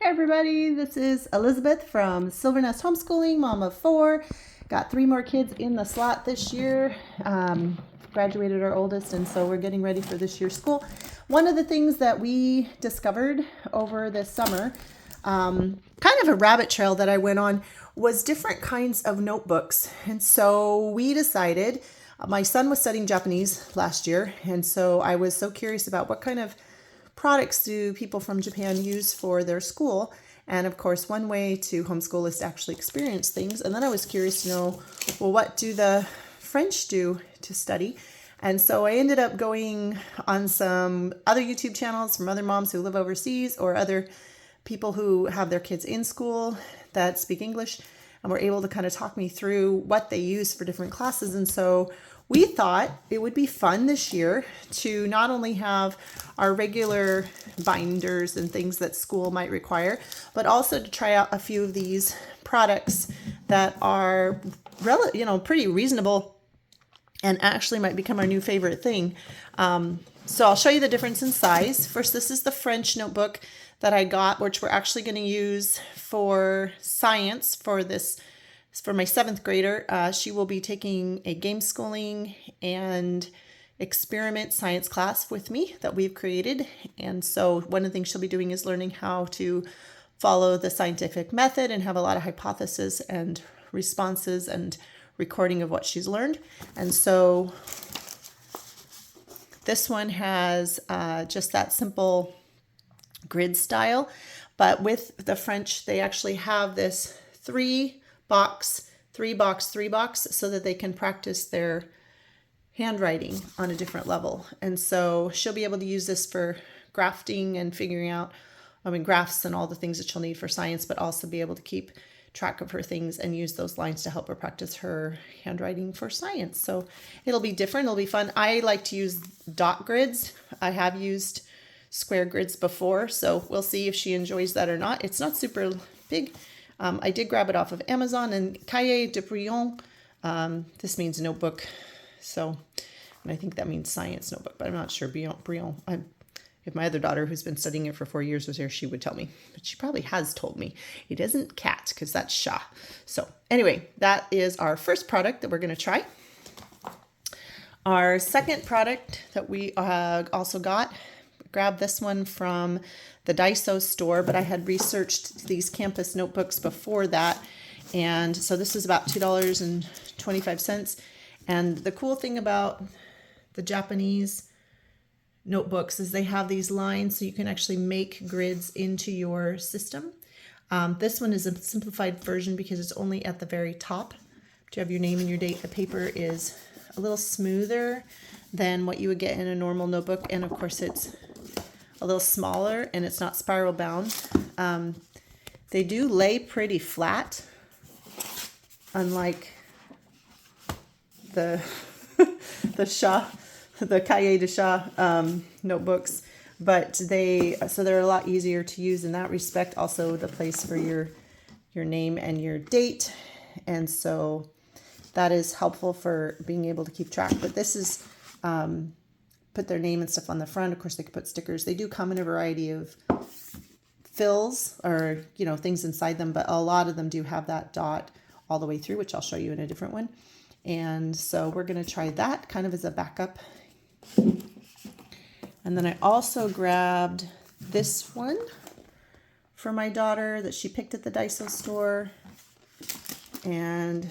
everybody, this is Elizabeth from Silvernest Homeschooling, mom of 4. Got 3 more kids in the slot this year. Graduated our oldest, and so we're getting ready for this year's school. One of the things that we discovered over this summer, kind of a rabbit trail that I went on, was different kinds of notebooks. And so we decided, my son was studying Japanese last year, and so I was so curious about what kind of products do people from Japan use for their school. And of course, one way to homeschool is to actually experience things. And then I was curious to know, well, what do the French do to study? And so I ended up going on some other YouTube channels from other moms who live overseas or other people who have their kids in school that speak English, and were able to kind of talk me through what they use for different classes. And so we thought it would be fun this year to not only have our regular binders and things that school might require, but also to try out a few of these products that are pretty reasonable and actually might become our new favorite thing. So I'll show you the difference in size. First, this is the French notebook that I got, which we're actually going to use for science for my 7th grader. She will be taking a game schooling and experiment science class with me that we've created. And so one of the things she'll be doing is learning how to follow the scientific method and have a lot of hypotheses and responses and recording of what she's learned. And so this one has just that simple grid style, but with the French, they actually have this 3 box, so that they can practice their handwriting on a different level. And so she'll be able to use this for grafting and figuring out, graphs and all the things that she'll need for science, but also be able to keep track of her things and use those lines to help her practice her handwriting for science. So it'll be different. It'll be fun. I like to use dot grids. I have used square grids before, so we'll see if she enjoys that or not. It's not super big. I did grab it off of Amazon, and Cahier de Brouillon, this means notebook, and I think that means science notebook, but I'm not sure. Brouillon. If my other daughter, who's been studying it for 4 years, was here, she would tell me, but she probably has told me. It isn't cat, because that's chat. So anyway, that is our first product that we're going to try. Our second product that we also grabbed this one from the Daiso store, but I had researched these campus notebooks before that. And so this is about $2.25. And the cool thing about the Japanese notebooks is they have these lines so you can actually make grids into your system. This one is a simplified version because it's only at the very top. You have your name and your date. The paper is a little smoother than what you would get in a normal notebook. And of course it's a little smaller and it's not spiral bound. They do lay pretty flat, unlike the Cahier de Chat notebooks, but they're a lot easier to use in that respect. Also the place for your name and your date, and so that is helpful for being able to keep track. But this is put their name and stuff on the front. Of course, they could put stickers. They do come in a variety of fills or things inside them, but a lot of them do have that dot all the way through, which I'll show you in a different one. And so we're going to try that kind of as a backup. And then I also grabbed this one for my daughter that she picked at the Daiso store, and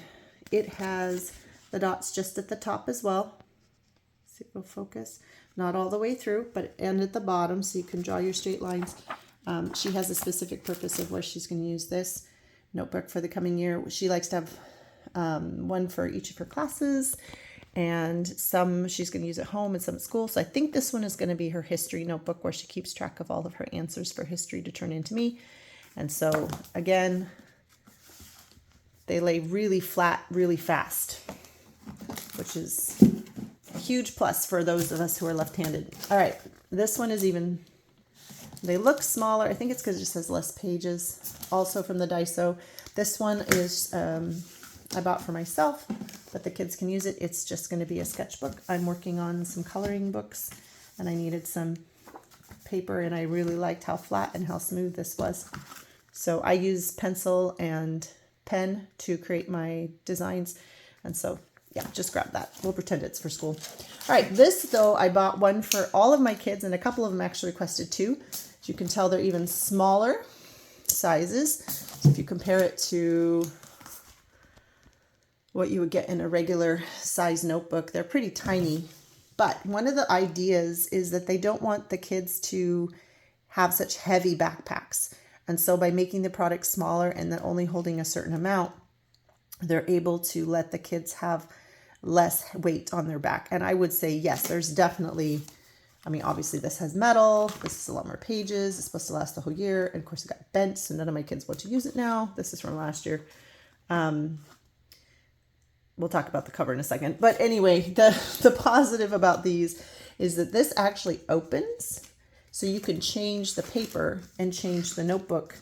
it has the dots just at the top as well. See if it'll focus. Not all the way through, but and at the bottom, so you can draw your straight lines. She has a specific purpose of where she's going to use this notebook for the coming year. She likes to have one for each of her classes, and some she's going to use at home and some at school. So I think this one is going to be her history notebook, where she keeps track of all of her answers for history to turn into me. And so again, they lay really flat, really fast, which is a huge plus for those of us who are left-handed. All right, this one is they look smaller. I think it's because it just has less pages. Also from the Daiso. This one is I bought for myself, but the kids can use it. It's just going to be a sketchbook. I'm working on some coloring books, and I needed some paper, and I really liked how flat and how smooth this was. So I use pencil and pen to create my designs. And so, yeah, just grab that. We'll pretend it's for school. All right, this though, I bought one for all of my kids, and a couple of them actually requested two. As you can tell, they're even smaller sizes. So if you compare it to what you would get in a regular size notebook, they're pretty tiny. But one of the ideas is that they don't want the kids to have such heavy backpacks. And so by making the product smaller and then only holding a certain amount, they're able to let the kids have less weight on their back. And I would say, yes, there's definitely, I mean, obviously this has metal, this is a lot more pages, it's supposed to last the whole year. And of course it got bent, so none of my kids want to use it now. This is from last year. We'll talk about the cover in a second. But anyway, the positive about these is that this actually opens. So you can change the paper and change the notebook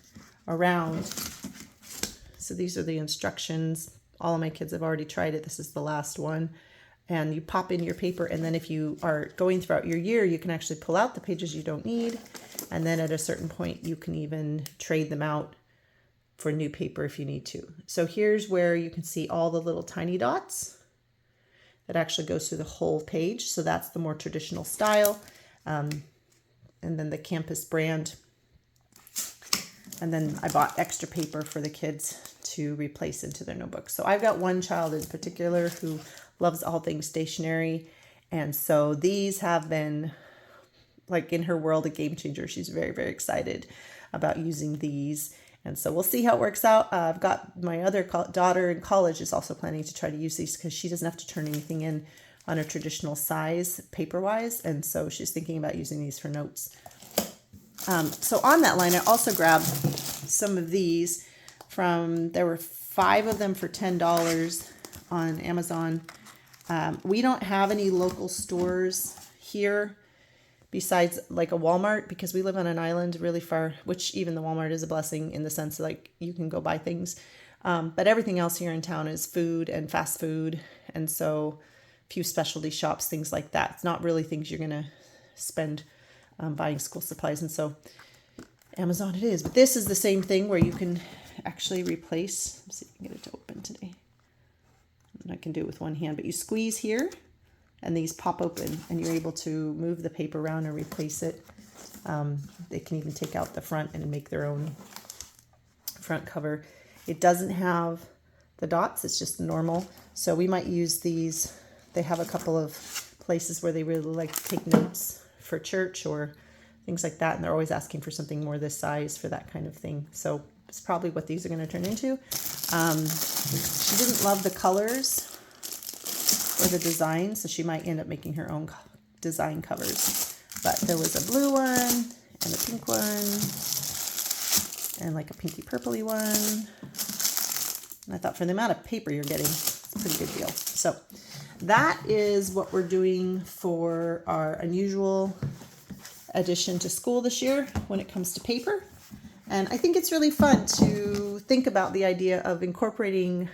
around. So these are the instructions. All of my kids have already tried it. This is the last one. And you pop in your paper, and then if you are going throughout your year, you can actually pull out the pages you don't need. And then at a certain point, you can even trade them out for new paper if you need to. So here's where you can see all the little tiny dots that actually goes through the whole page. So that's the more traditional style. And then the campus brand. And then I bought extra paper for the kids to replace into their notebooks. So I've got one child in particular who loves all things stationery. And so these have been, like, in her world, a game changer. She's very, very excited about using these. And so we'll see how it works out. I've got my other daughter in college is also planning to try to use these because she doesn't have to turn anything in on a traditional size paper-wise. And so she's thinking about using these for notes. So on that line, I also grabbed some of these there were 5 of them for $10 on Amazon. We don't have any local stores here besides like a Walmart because we live on an island really far, which even the Walmart is a blessing in the sense that, like, you can go buy things. But everything else here in town is food and fast food. And so a few specialty shops, things like that. It's not really things you're going to spend buying school supplies. And so Amazon it is. But this is the same thing where you can actually replace. Let's see if I can get it to open today. And I can do it with one hand. But you squeeze here and these pop open and you're able to move the paper around and replace it. They can even take out the front and make their own front cover. It doesn't have the dots. It's just normal. So we might use these. They have a couple of places where they really like to take notes for church or things like that. And they're always asking for something more this size for that kind of thing. So it's probably what these are going to turn into. She didn't love the colors or the design, so she might end up making her own design covers. But there was a blue one and a pink one and like a pinky purpley one. And I thought for the amount of paper you're getting, it's a pretty good deal. So that is what we're doing for our unusual addition to school this year when it comes to paper. And I think it's really fun to think about the idea of incorporating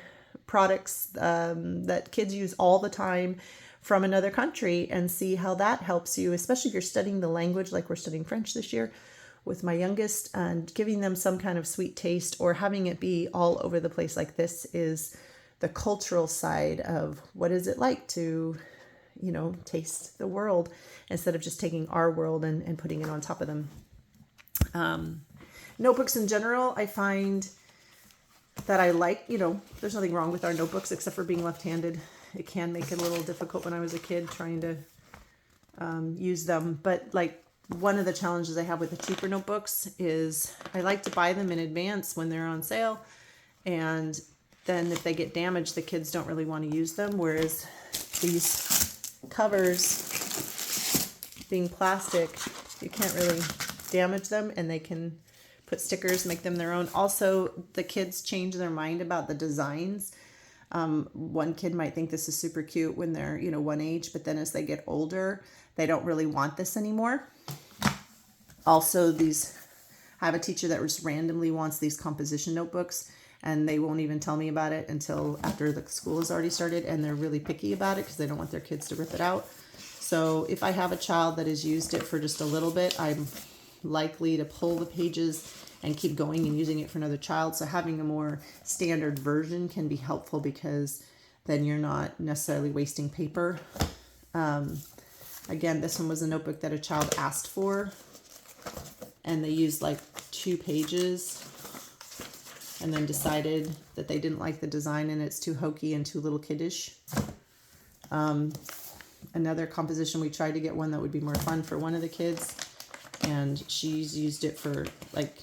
products that kids use all the time from another country and see how that helps you, especially if you're studying the language like we're studying French this year with my youngest, and giving them some kind of sweet taste or having it be all over the place like this is the cultural side of what is it like to, you know, taste the world instead of just taking our world and putting it on top of them. Notebooks in general, I find that I like, you know, there's nothing wrong with our notebooks except for being left-handed. It can make it a little difficult when I was a kid trying to use them. But like one of the challenges I have with the cheaper notebooks is I like to buy them in advance when they're on sale. And then if they get damaged, the kids don't really want to use them. Whereas these covers, being plastic, you can't really damage them and they can put stickers, make them their own. Also, the kids change their mind about the designs. One kid might think this is super cute when they're, you know, one age, but then as they get older, they don't really want this anymore. Also, I have a teacher that just randomly wants these composition notebooks, and they won't even tell me about it until after the school has already started, and they're really picky about it because they don't want their kids to rip it out. So if I have a child that has used it for just a little bit, I'm likely to pull the pages and keep going and using it for another child. So having a more standard version can be helpful because then you're not necessarily wasting paper. Again, this one was a notebook that a child asked for, and they used like 2 pages and then decided that they didn't like the design and it's too hokey and too little kiddish. Another composition, we tried to get one that would be more fun for one of the kids, and she's used it for like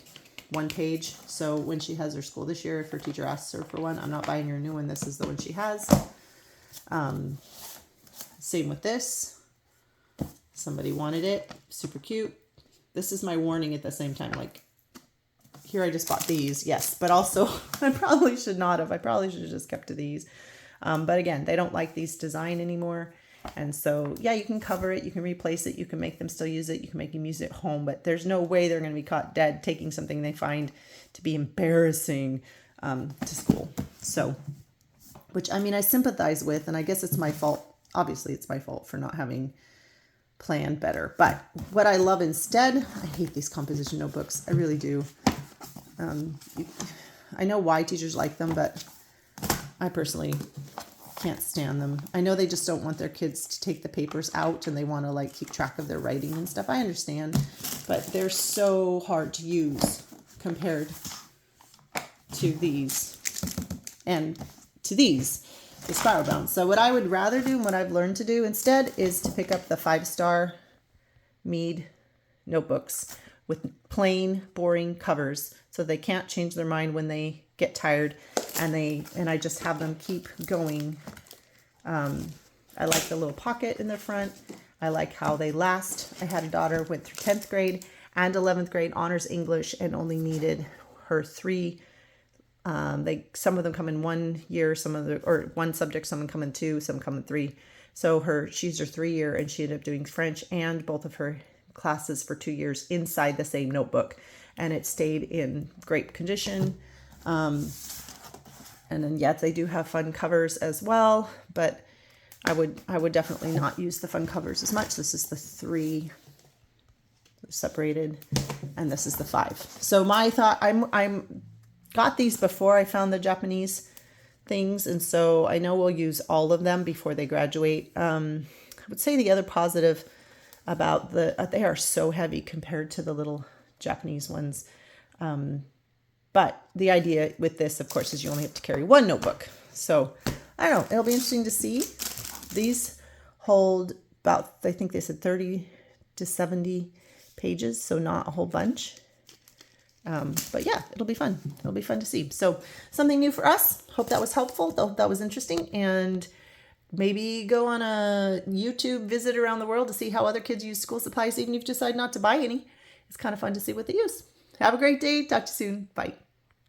1 page. So when she has her school this year, if her teacher asks her for one, I'm not buying her a new one. This is the one she has. Same with this. Somebody wanted it. Super cute. This is my warning at the same time. Like, here I just bought these, yes, but also I probably should not have. I probably should have just kept to these. But again, they don't like these design anymore. And so, yeah, you can cover it. You can replace it. You can make them still use it. You can make them use it at home. But there's no way they're going to be caught dead taking something they find to be embarrassing to school. So, which, I mean, I sympathize with. And I guess it's my fault. Obviously, it's my fault for not having planned better. But what I love instead, I hate these composition notebooks. I really do. I know why teachers like them, but I personally can't stand them. I know they just don't want their kids to take the papers out and they want to like keep track of their writing and stuff. I understand, but they're so hard to use compared to these and to these, the spiral bound. So what I would rather do and what I've learned to do instead is to pick up the 5-star Mead notebooks with plain, boring covers so they can't change their mind when they get tired, and I just have them keep going. I like the little pocket in the front. I like how they last. I had a daughter went through 10th grade and 11th grade honors English and only needed her 3. Some of them come in 1 year, or 1 subject, some come in 2, some come in 3. So she's her 3-year, and she ended up doing French and both of her classes for 2 years inside the same notebook, and it stayed in great condition. And then yes, they do have fun covers as well, but I would definitely not use the fun covers as much. This is the 3 separated, and this is the 5. So my thought, I'm got these before I found the Japanese things, and so I know we'll use all of them before they graduate. I would say the other positive about they are so heavy compared to the little Japanese ones. But the idea with this, of course, is you only have to carry 1 notebook. So I don't know. It'll be interesting to see. These hold about, I think they said 30 to 70 pages, so not a whole bunch. But yeah, it'll be fun. It'll be fun to see. So something new for us. Hope that was helpful. Hope that was interesting. And maybe go on a YouTube visit around the world to see how other kids use school supplies, even if you decide not to buy any. It's kind of fun to see what they use. Have a great day. Talk to you soon. Bye.